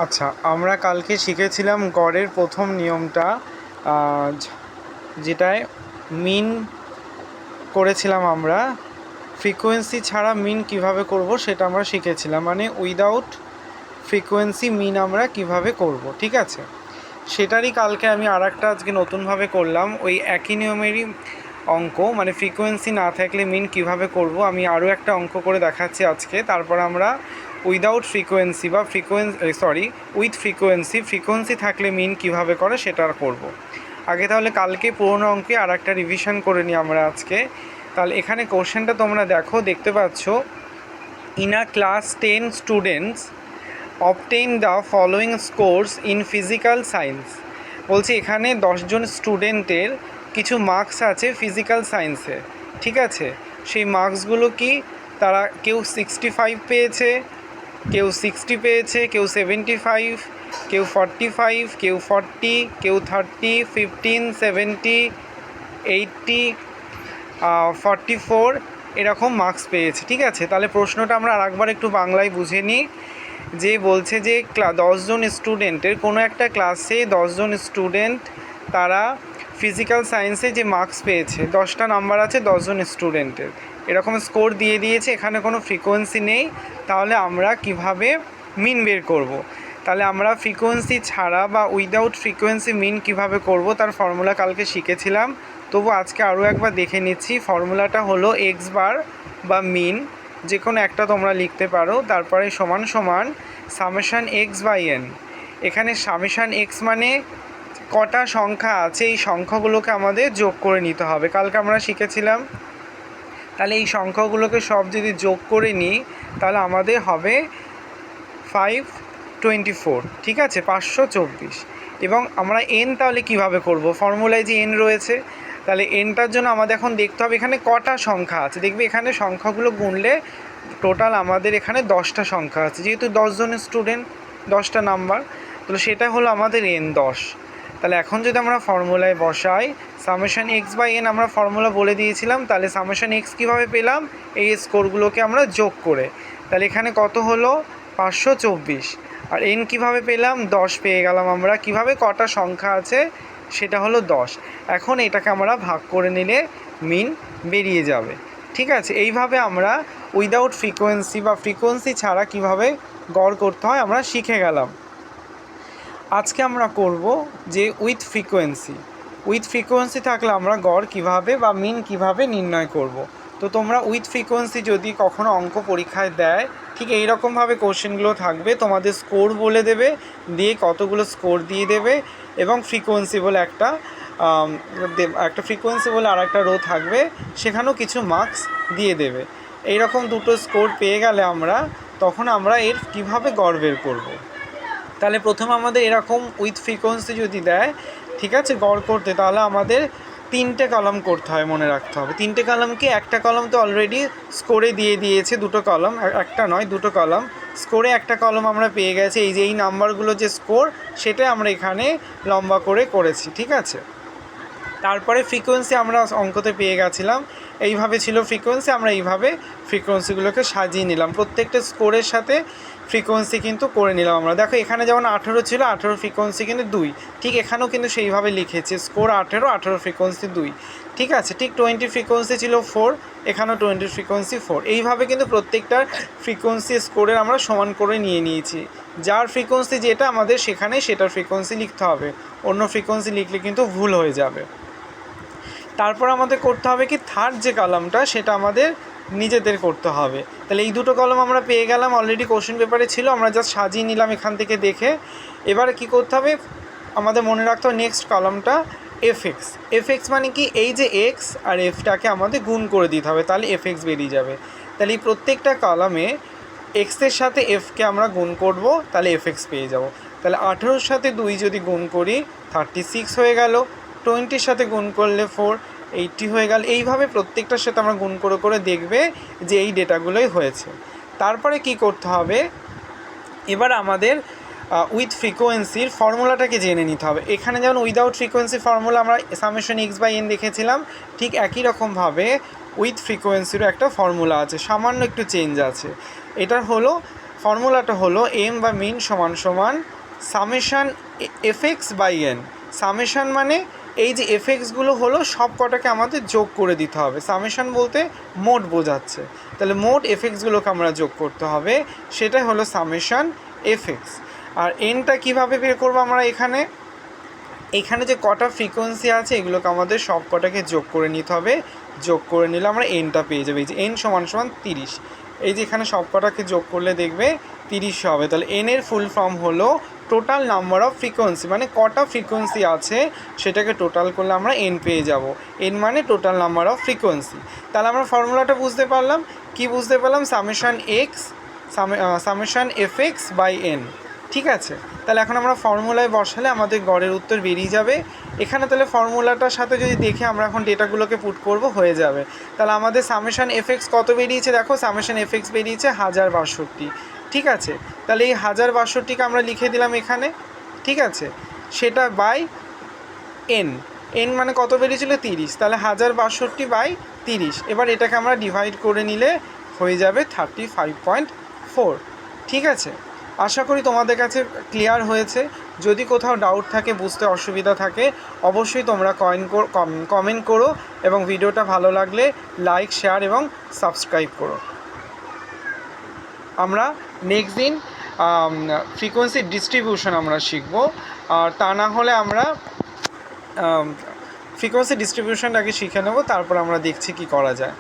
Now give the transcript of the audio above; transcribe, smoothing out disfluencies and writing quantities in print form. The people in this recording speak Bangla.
আচ্ছা, আমরা কালকে শিখেছিলাম গড়ের প্রথম নিয়মটা, যেটায় মিন করেছিলাম আমরা। ফ্রিকোয়েন্সি ছাড়া মিন কিভাবে করব সেটা আমরা শিখেছিলাম, মানে উইদাউট ফ্রিকোয়েন্সি মিন আমরা কিভাবে করব, ঠিক আছে। সেটারই কালকে আমি আরেকটা আজকে নতুনভাবে করলাম, ওই একই নিয়মেরই অঙ্ক, মানে ফ্রিকোয়েন্সি না থাকলে মিন কিভাবে করব আমি আরও একটা অঙ্ক করে দেখাচ্ছি আজকে। তারপর আমরা উইদাউট ফ্রিকোয়েন্সি বা উইথ ফ্রিকোয়েন্সি থাকলে মিন কিভাবে করে সেটা করব। আগে তাহলে কালকে পুরোনো অঙ্কে আর একটা রিভিশন করে নিই আমরা আজকে। তাহলে এখানে কোশ্চেনটা তোমরা দেখতে পাচ্ছ, in a class 10 students obtain the following scores in physical science. বলছি এখানে 10জন স্টুডেন্টের কিছু মার্কস আছে ফিজিক্যাল সায়েন্সে, ঠিক আছে। সেই মার্কসগুলো কি, তারা কেউ 65 পেয়েছে, কেউ 60 পেয়েছে, কেউ 75, কেউ 45, কেউ 40, কেউ 30, 15, 70, 80, 44 এরকম মার্কস পেয়েছে, ঠিক আছে। তাহলে প্রশ্নটা আমরা আরেকবার একটু বাংলায় বুঝে নিই। যে বলছে যে 10জন স্টুডেন্টের কোনো একটা ক্লাসে 10জন স্টুডেন্ট তারা ফিজিক্যাল সায়েন্সে যে মার্কস পেয়েছে, 10টা নাম্বার আছে 10জন স্টুডেন্টের, এরকম স্কোর দিয়ে দিয়েছে, এখানে কোনো ফ্রিকোয়েন্সি নেই। তাহলে আমরা কিভাবে মিন বের করব। তাহলে আমরা ফ্রিকোয়েন্সি ছাড়া বা উইদাউট ফ্রিকোয়েন্সি মিন কিভাবে করব তার ফর্মুলা কালকে শিখেছিলাম, তবু আজকে আরও একবার দেখে নিচ্ছি। ফর্মুলাটা হলো এক্স বার বা মিন, যে কোনো একটা তোমরা লিখতে পারো, তারপরে সমান সমান সামেশান এক্স বাই এন। এখানে সামেশান এক্স মানে কটা সংখ্যা আছে এই সংখ্যাগুলোকে আমাদের যোগ করে নিতে হবে, কালকে আমরা শিখেছিলাম। তাহলে এই সংখ্যাগুলোকে সব যদি যোগ করে নিই তাহলে আমাদের হবে 524, ঠিক আছে, 524। এবং আমরা এন তাহলে কিভাবে করব, ফর্মুলায় যে এন রয়েছে, তাহলে এনটার জন্য আমাদের এখন দেখতে হবে এখানে কটা সংখ্যা আছে। দেখবে এখানে সংখ্যাগুলো গুনলে টোটাল আমাদের এখানে 10টা সংখ্যা আছে, যেহেতু 10জনের স্টুডেন্ট, 10টা নাম্বার, তাহলে সেটা হলো আমাদের এন 10। তাহলে এখন যদি আমরা ফর্মুলায় বসাই সামেশান এক্স বাই এন, আমরা ফর্মুলা বলে দিয়েছিলাম। তাহলে সামেশান এক্স কীভাবে পেলাম, এই স্কোরগুলোকে আমরা যোগ করে। তাহলে এখানে কত হলো 524, আর এন কীভাবে পেলাম, 10 পেয়ে গেলাম আমরা। কিভাবে, কটা সংখ্যা আছে সেটা হলো 10। এখন এটাকে আমরা ভাগ করে নিলে মিন বেরিয়ে যাবে, ঠিক আছে। এইভাবে আমরা উইদাউট ফ্রিকোয়েন্সি বা ফ্রিকোয়েন্সি ছাড়া কিভাবে গড় করতে হয় আমরা শিখে গেলাম। আজকে আমরা করব যে উইথ ফ্রিকোয়েন্সি থাকলে আমরা গড় কিভাবে বা মিন কিভাবে নির্ণয় করব। তো তোমরা উইথ ফ্রিকোয়েন্সি যদি কখনো অঙ্ক পরীক্ষায় দেয়, ঠিক এই রকমভাবে কোশ্চেনগুলো থাকবে, তোমাদের স্কোর বলে দেবে, দিয়ে কতগুলো স্কোর দিয়ে দেবে, এবং ফ্রিকোয়েন্সি বলে একটা ফ্রিকোয়েন্সি বলে আর একটা রো থাকবে, সেখানেও কিছু মার্কস দিয়ে দেবে। এইরকম দুটো স্কোর পেয়ে গেলে আমরা তখন আমরা এর কিভাবে গড় বের করব। তাহলে প্রথমে আমাদের এরকম উইথ ফ্রিকোয়েন্সি যদি দেয়, ঠিক আছে, গড় করতে, তাহলে আমাদের 3টে কলাম করতে হয়, মনে রাখতে হবে। 3টে কলাম কি, একটা কলাম তো অলরেডি স্কোরে দিয়ে দিয়েছে, 2টো কলাম, একটা নয় 2টো কলাম। স্কোরে একটা কলাম আমরা পেয়ে গেছি, এই যে এই নাম্বারগুলো যে স্কোর, সেটাই আমরা এখানে লম্বা করে করেছি, ঠিক আছে। তারপরে ফ্রিকোয়েন্সি আমরা অঙ্কতে পেয়ে গেছিলাম, এইভাবে ছিল ফ্রিকোয়েন্সি, আমরা এইভাবে ফ্রিকোয়েন্সিগুলোকে সাজিয়ে নিলাম, প্রত্যেকটা স্কোরের সাথে ফ্রিকোয়েন্সি কিন্তু করে নিলাম আমরা। দেখো এখানে যেমন 18 ছিল, 18 ফ্রিকোয়েন্সি কিন্তু 2, ঠিক এখানেও কিন্তু সেইভাবে লিখেছে, স্কোর 18, 18 ফ্রিকোয়েন্সি 2, ঠিক আছে। ঠিক 20 ফ্রিকোয়েন্সি ছিল 4, এখানেও 20 ফ্রিকোয়েন্সি 4। এইভাবে কিন্তু প্রত্যেকটা ফ্রিকোয়েন্সি স্কোরের আমরা সমান করে নিয়েছি। যার ফ্রিকোয়েন্সি যেটা আমাদের সেখানে সেটার ফ্রিকোয়েন্সি লিখতে হবে, অন্য ফ্রিকোয়েন্সি লিখলে কিন্তু ভুল হয়ে যাবে। তারপর আমাদের করতে হবে কি, থার্ড যে কলামটা সেটা আমাদের নিজেদের করতে হবে। তাহলে এই দুটো কলাম আমরা পেয়ে গেলাম, অলরেডি কোশ্চেন পেপারে ছিল, আমরা জাস্ট সাজিয়ে নিলাম এখান থেকে দেখে। এবারে কি করতে হবে, আমাদের মনে রাখতে হবে নেক্সট কলামটা এফএক্স মানে কি, এই যে এক্স আর এফটাকে আমাদের গুণ করে দিতে হবে, তাহলে এফএক্স বেরিয়ে যাবে। তাহলে এই প্রত্যেকটা কলামে এক্সের সাথে এফকে আমরা গুণ করব, তাহলে এফএক্স পেয়ে যাব। তাহলে 18-র সাথে 2 যদি গুণ করি 36 হয়ে গেল, 20-র সাথে গুণ করলে 4, 80 হয়ে গেল। এইভাবে প্রত্যেকটার সাথে আমরা গুণ করে করে দেখবে যে এই ডেটাগুলোই হয়েছে। তারপরে কি করতে হবে, এবার আমাদের উইথ ফ্রিকোয়েন্সির ফর্মুলাটাকে জেনে নিতে হবে। এখানে যেমন উইদাউট ফ্রিকোয়েন্সি ফর্মুলা আমরা সামেশন এক্স বাই এন দেখেছিলাম, ঠিক একই রকমভাবে উইথ ফ্রিকোয়েন্সিরও একটা ফর্মুলা আছে, সামান্য একটু চেঞ্জ আছে। এটার হলো ফর্মুলাটা হলো এম বা মিন সমান সমান সামেশান এফএক্স বাই এন। সামেশান মানে এই যে এফএক্সগুলো হলো সব কটাকে আমাদের যোগ করে দিতে হবে। সামেশান বলতে মোট বোঝাচ্ছে, তাহলে মোট এফএক্সগুলোকে আমরা যোগ করতে হবে, সেটাই হলো সামেশান এফএক্স। আর এনটা কীভাবে বের করবো আমরা এখানে যে কটা ফ্রিকোয়েন্সি আছে এগুলোকে আমাদের সব কটাকে যোগ করে নিতে হবে। যোগ করে নিলে আমরা এনটা পেয়ে যাবে। এই যে এন সমান সমান 30, এই যে এখানে সব কটাকে যোগ করলে দেখবে 30 হবে। তাহলে এন এর ফুল ফর্ম হলো টোটাল নাম্বার অফ ফ্রিকোয়েন্সি, মানে কটা ফ্রিকোয়েন্সি আছে সেটাকে টোটাল করলে আমরা এন পেয়ে যাব। এন মানে টোটাল নাম্বার অফ ফ্রিকোয়েন্সি। তাহলে আমরা ফর্মুলাটা বুঝতে পারলাম, কি বুঝতে পারলাম? Summation f x by n. ঠিক আছে, তাহলে এখন আমরা ফর্মুলায় বসালে আমাদের গড়ের উত্তর বেরিয়ে যাবে। এখানে তাহলে ফর্মুলাটার সাথে যদি দেখে আমরা এখন ডেটাগুলোকে পুট করব, হয়ে যাবে। তাহলে আমাদের সামেশান এফএক্স কত বেরিয়েছে দেখো, সামেশান এফএক্স বেরিয়েছে 1062। ঠিক আছে, তাহলে এই 1062কে আমরা লিখে দিলাম এখানে। ঠিক আছে, সেটা বাই এন। এন মানে কত বেরিয়েছিল? 30। তাহলে 1062 বাই 30। এবার এটাকে আমরা ডিভাইড করে নিলে হয়ে যাবে 35.4। ঠিক আছে, আশা করি তোমাদের কাছে ক্লিয়ার হয়েছে। যদি কোথাও ডাউট থাকে, বুঝতে অসুবিধা থাকে, অবশ্যই তোমরা কমেন্ট করো, এবং ভিডিওটা ভালো লাগলে লাইক, শেয়ার এবং সাবস্ক্রাইব করো। আমরা নেক্সট দিন ফ্রিকোয়েন্সি ডিস্ট্রিবিউশন আমরা শিখব, আর তা না হলে আমরা ফ্রিকোয়েন্সি ডিস্ট্রিবিউশনটাকে শিখে নেব, তারপর আমরা দেখছি কি করা যায়।